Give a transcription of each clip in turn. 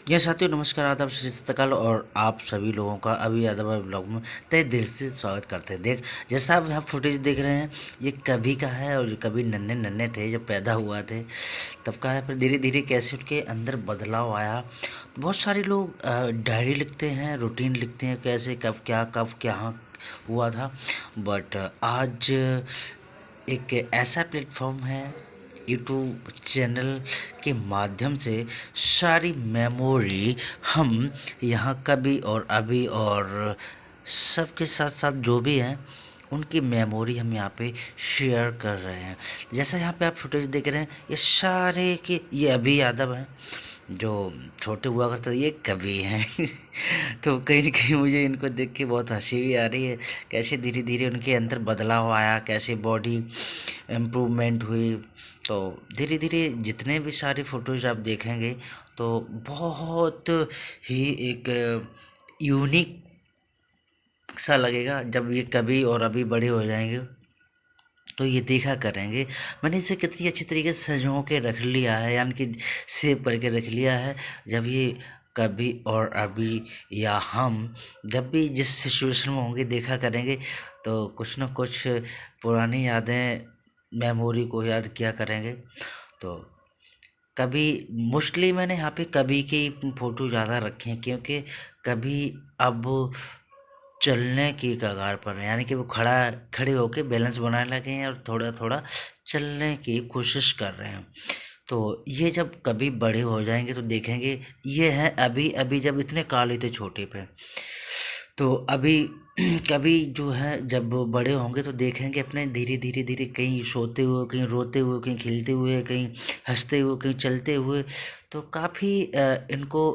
यह साथियों नमस्कार आदाब श्री सतकाल और आप सभी लोगों का अभी यादव ब्लॉग में तहे दिल से स्वागत करते हैं। जैसा आप फुटेज देख रहे हैं, ये कभी का है और कभी नन्हे नन्हे थे जब पैदा हुआ थे तब का है। फिर धीरे धीरे कैसे उनके अंदर बदलाव आया। बहुत सारे लोग डायरी लिखते हैं, रूटीन लिखते हैं, कैसे कब क्या हुआ था। बट आज एक ऐसा प्लेटफॉर्म है यूट्यूब चैनल के माध्यम से सारी मेमोरी हम यहाँ कभी और अभी और सबके साथ साथ जो भी हैं उनकी मेमोरी हम यहाँ पे शेयर कर रहे हैं। जैसा यहाँ पे आप फुटेज देख रहे हैं, ये सारे के ये अभी यादव हैं जो छोटे हुआ करते थे, ये कभी हैं तो कहीं न कहीं मुझे इनको देख के बहुत हंसी भी आ रही है। कैसे धीरे धीरे उनके अंदर बदलाव आया, कैसे बॉडी इम्प्रूवमेंट हुई। तो धीरे धीरे जितने भी सारे फ़ोटोज़ आप देखेंगे तो बहुत ही एक यूनिक सा लगेगा। जब ये कभी और अभी बड़े हो जाएंगे तो ये देखा करेंगे मैंने इसे कितनी अच्छी तरीके से सजो के रख लिया है, यानी कि सेव करके रख लिया है। जब ये कभी और अभी या हम जब भी जिस सिचुएशन में होंगे देखा करेंगे तो कुछ ना कुछ पुरानी यादें मेमोरी को याद किया करेंगे। तो कभी मोस्टली मैंने यहाँ पे कभी की फ़ोटो ज़्यादा रखे हैं क्योंकि कभी अब चलने की कगार पर है, यानी कि वो खड़े होके बैलेंस बनाने लगे हैं और थोड़ा थोड़ा चलने की कोशिश कर रहे हैं। तो ये जब कभी बड़े हो जाएंगे तो देखेंगे ये है अभी अभी जब इतने काले थे छोटे पे। तो अभी कभी जो है जब बड़े होंगे तो देखेंगे अपने धीरे धीरे धीरे कहीं सोते हुए, कहीं रोते हुए, कहीं खिलते हुए, कहीं हंसते हुए, कहीं चलते हुए। तो काफ़ी इनको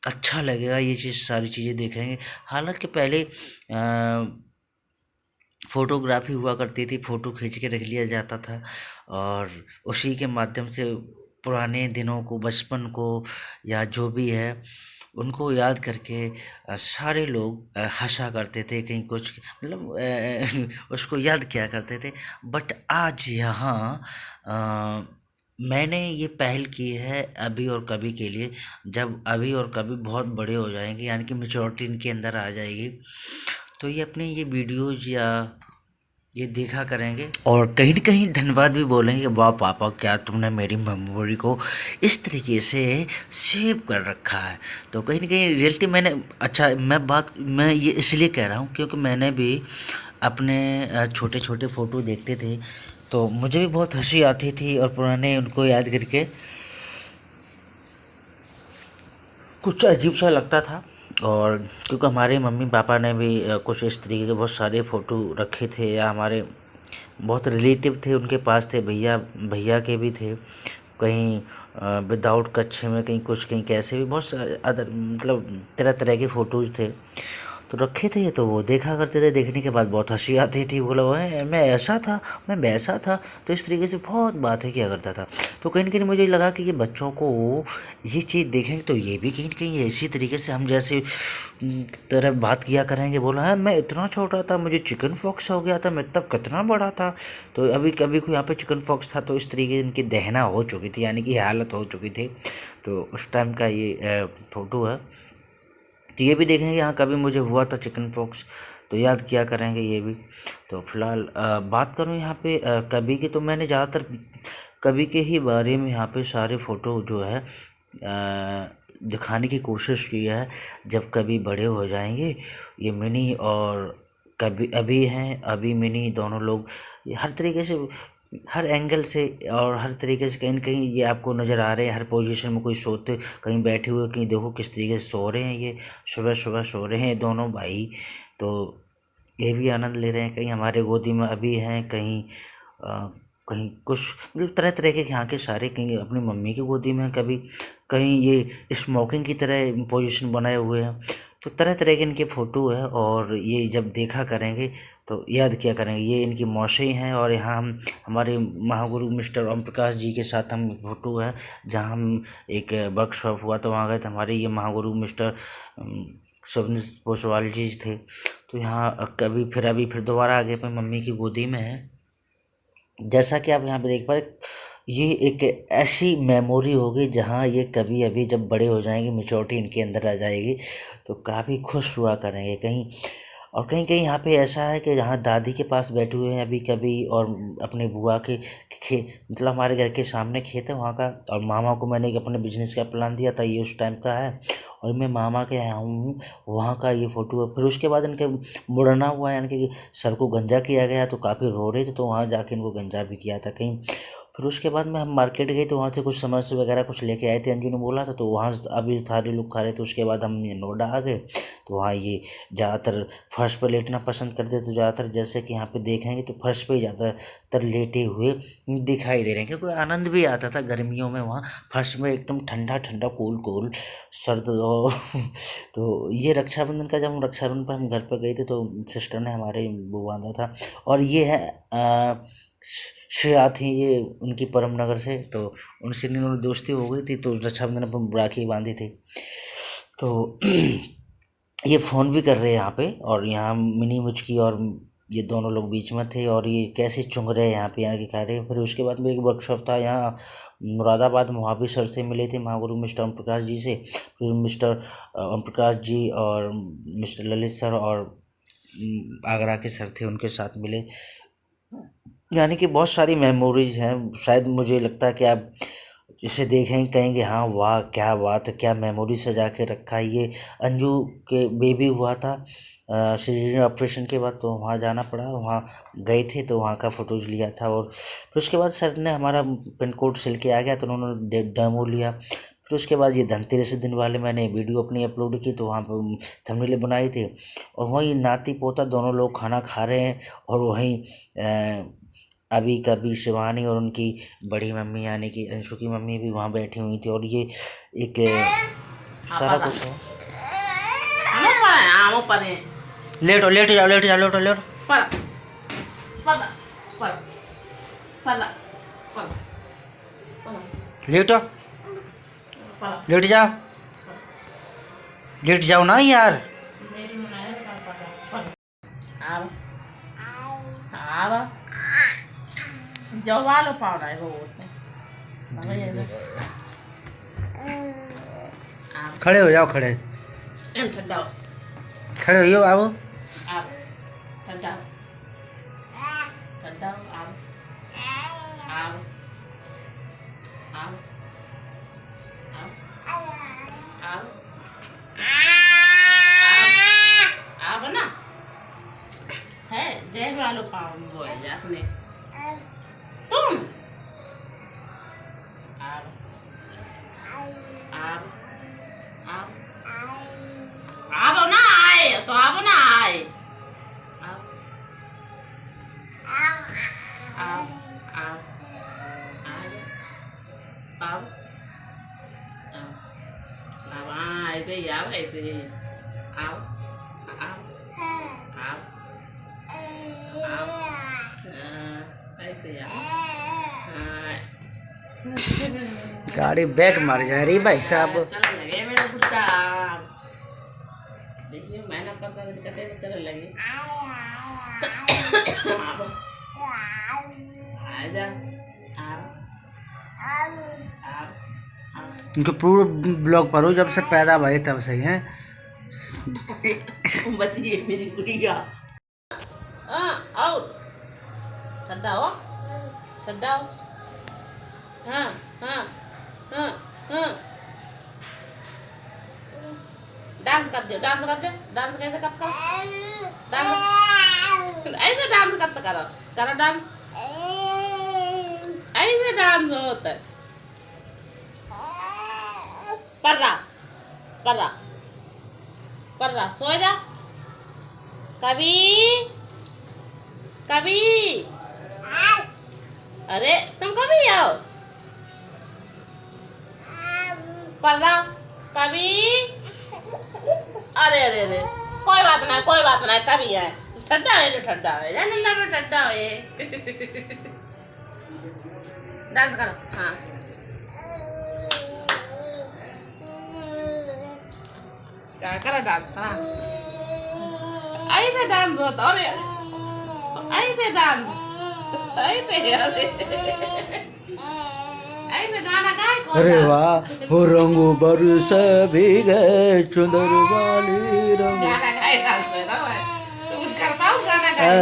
अच्छा लगेगा ये चीज़, सारी चीज़ें देखेंगे। हालांकि पहले फ़ोटोग्राफी हुआ करती थी, फ़ोटो खींच के रख लिया जाता था और उसी के माध्यम से पुराने दिनों को, बचपन को या जो भी है उनको याद करके सारे लोग हँसा करते थे, कहीं कुछ मतलब उसको याद किया करते थे। बट आज यहाँ मैंने ये पहल की है अभी और कभी के लिए। जब अभी और कभी बहुत बड़े हो जाएंगे, यानी कि मैच्योरिटी इनके अंदर आ जाएगी, तो ये अपने ये वीडियोज़ या ये देखा करेंगे और कहीं न कहीं धन्यवाद भी बोलेंगे कि वाह पापा, क्या तुमने मेरी मेमोरी को इस तरीके से सेव कर रखा है। तो कहीं न कहीं रियलिटी मैंने अच्छा मैं ये इसलिए कह रहा हूँ क्योंकि मैंने भी अपने छोटे छोटे फ़ोटो देखते थे तो मुझे भी बहुत हंसी आती थी और पुराने उनको याद करके कुछ अजीब सा लगता था। और क्योंकि हमारे मम्मी पापा ने भी कुछ इस तरीके के बहुत सारे फ़ोटो रखे थे, या हमारे बहुत रिलेटिव थे उनके पास थे, भैया भैया के भी थे, कहीं विदाउट कच्छे में, कहीं कुछ, कहीं कैसे भी बहुत अदर मतलब तरह तरह के फ़ोटोज़ थे तो रखे थे। तो वो देखा करते थे, देखने के बाद बहुत हंसी आती थी। बोला है मैं ऐसा था, मैं वैसा था। तो इस तरीके से बहुत बातें किया करता था। तो कहीं न कहीं मुझे लगा कि ये बच्चों को ये चीज़ देखेंगे तो ये भी कहीं न कहीं इसी तरीके से हम जैसे तरह बात किया करेंगे। बोला है मैं इतना छोटा था, मुझे चिकन पॉक्स हो गया था, मैं तब कितना बड़ा था। तो अभी कभी को यहाँ पे चिकन पॉक्स था तो इस तरीके इनकी दहना हो चुकी थी, यानी कि हालत हो चुकी थी। तो उस टाइम का ये फ़ोटो है। तो ये भी देखेंगे यहाँ कभी मुझे हुआ था चिकन पॉक्स, तो याद किया करेंगे ये भी। तो फिलहाल बात करूँ यहाँ पे कभी की, तो मैंने ज़्यादातर कभी के ही बारे में यहाँ पे सारे फ़ोटो जो है दिखाने की कोशिश की है। जब कभी बड़े हो जाएंगे ये मिनी और कभी अभी हैं, अभी मिनी दोनों लोग ये हर तरीके से, हर एंगल से और हर तरीके से कहीं न कहीं ये आपको नज़र आ रहे हैं। हर पोजीशन में कोई सोते, कहीं बैठे हुए, कहीं देखो किस तरीके से सो रहे हैं। ये सुबह सुबह सो रहे हैं दोनों भाई, तो ये भी आनंद ले रहे हैं। कहीं हमारे गोदी में अभी हैं, कहीं कहीं कुछ मतलब तरह तरह के यहाँ के सारे, कहीं अपनी मम्मी की गोदी में, कभी कहीं ये स्मोकिंग की तरह पोजीशन बनाए हुए हैं। तो तरह तरह के इनके फ़ोटो है और ये जब देखा करेंगे तो याद किया करेंगे। ये इनकी मौसी हैं और यहाँ हम हमारे महागुरु मिस्टर ओम प्रकाश जी के साथ हम फ़ोटो है, जहाँ हम एक वर्कशॉप हुआ तो वहाँ गए थे। हमारे ये महागुरु मिस्टर स्वप्न पोसवाल जी थे। तो यहाँ कभी फिर दोबारा आगे अपनी मम्मी की गोदी में है। जैसा कि आप यहाँ पे देख पा रहे, ये एक ऐसी मेमोरी होगी जहाँ ये कभी अभी जब बड़े हो जाएंगे, मेच्योरिटी इनके अंदर आ जाएगी, तो काफ़ी खुश हुआ करेंगे कहीं। और कहीं कहीं यहाँ पे ऐसा है कि जहाँ दादी के पास बैठे हुए हैं अभी कभी, और अपने बुआ के खे मतलब हमारे घर के सामने खेत है वहाँ का, और मामा को मैंने एक अपने बिजनेस का प्लान दिया था, ये उस टाइम का है, और मैं मामा के यहाँ हूँ, वहाँ का ये फ़ोटो है। फिर उसके बाद इनके मुड़ना हुआ, यानी कि सर को गंजा किया गया, तो काफ़ी रो रहे थे, तो वहाँ जाके इनको गंजा भी किया था कहीं। फिर उसके बाद में हम मार्केट गए, तो वहाँ से कुछ समोसे वगैरह कुछ लेके आए थे, अंजू ने बोला था, तो वहाँ से अभी सारे लोग खा रहे थे। उसके बाद हम ये नोएडा आ गए, तो वहाँ ये ज़्यादातर फर्श पर लेटना पसंद करते, तो ज़्यादातर जैसे कि यहाँ पे देखेंगे तो फर्श पे ही ज़्यादातर लेटे हुए दिखाई दे रहे हैं, क्योंकि आनंद भी आता था गर्मियों में वहाँ फर्श में एकदम ठंडा ठंडा कूल कूल सर्द तो ये रक्षाबंधन का, जब हम रक्षाबंधन पर हम घर पर गए थे, तो सिस्टर ने हमारे वो बांधा था। और ये है श्रेया थी, ये उनकी परम नगर से, तो उनसे इन्होंने दोस्ती हो गई थी, तो रक्षाबंधन पर राखी बांधी थी। तो ये फ़ोन भी कर रहे हैं यहाँ पे, और यहाँ मिनी मुचकी और ये दोनों लोग बीच में थे, और ये कैसे चुंग रहे हैं यहाँ पे, यहाँ के खा रहे हैं। फिर उसके बाद में एक वर्कशॉप था यहाँ मुरादाबाद में, वहाँ भी सर से मिले थे, महागुरु मिस्टर ओम प्रकाश जी से। फिर मिस्टर ओम प्रकाश जी और मिस्टर ललित सर और आगरा के सर थे, उनके साथ मिले। यानी कि बहुत सारी मेमोरीज हैं। शायद मुझे लगता है कि आप इसे देखें कहेंगे हाँ वाह क्या बात है, क्या मेमोरी सजा के रखा है। ये अंजू के बेबी हुआ था सर्जरी ऑपरेशन के बाद, तो वहाँ जाना पड़ा, वहाँ गए थे, तो वहाँ का फ़ोटोज़ लिया था। और फिर उसके बाद सर ने हमारा पिन कोड सिल के आ गया, तो उन्होंने डेमो लिया। फिर उसके बाद ये धनतेरस दिन वाले मैंने वीडियो अपनी अपलोड की, तो वहाँ पर थंबनेल बनाई थी, और वहीं नाती पोता दोनों लोग खाना खा रहे हैं, और वहीं अभी कभी शिवानी और उनकी बड़ी मम्मी यानी कि अंशु की मम्मी भी वहाँ बैठी हुई थी। और ये एक सारा कुछ है। लेटो लेट जाओ लेट जाओ लेटो लेटो लेटो लेट जाओ लेट जाओ ना यार। जवालो पावड़ा है वो होते खड़े हो जाओ, खड़े ठंडा खड़े हो जाओ, आओ आप ठंडा ठंडा आप आप आप आप आप ना है जय वालो पाव बोल जाने तुम आप आप आप आप ना आए तो आप ना आए आप आप आप आप अब ऐसे ही आओ, ऐसे ही आओ आओ आओ आओ ऐसे आओ। गाड़ी बैक मार जा रही भाई साहब। चलने लगे मेरा कुत्ता, देखिए मेहनत करता है कैसे चलने लगे। आजा इनको पूरा ब्लॉग पर हो, जब से पैदा भाई तब से हैं। बची है मेरी गुड़िया। आओ ठंडा हो, ठंडा हो। हाँ हाँ हाँ हाँ डांस कर दो, डांस कर दो। डांस कैसे करते हो? डांस ऐसे डांस करते करो, करो डांस ऐसे डांस होता है। पर्रा पर्रा पर्रा सो जा कभी कभी। अरे तुम कभी आओ पर्रा कभी। अरे अरे अरे कोई बात ना, कोई बात ना, कभी है ठंडा है जो ठंडा है जाने लगा ठंडा है। डांस करो हाँ क्या करो डांस हाँ ऐसे डांस होता। अरे ऐसे डांस ऐसे ऐसे गाना गाए कौन अरे सा? वाह हो रंगो बरस भीगे चुंदर वाली रंग गाना गाए डांस में ना भाई तुम कर पाओ गाना गाए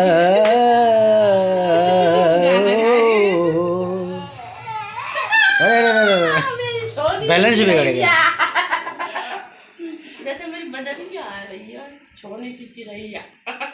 गाना गाए बैलेंस बिगड़ गया। जैसे मेरी बदन भी आ रही है छोड़नी सीखी रही है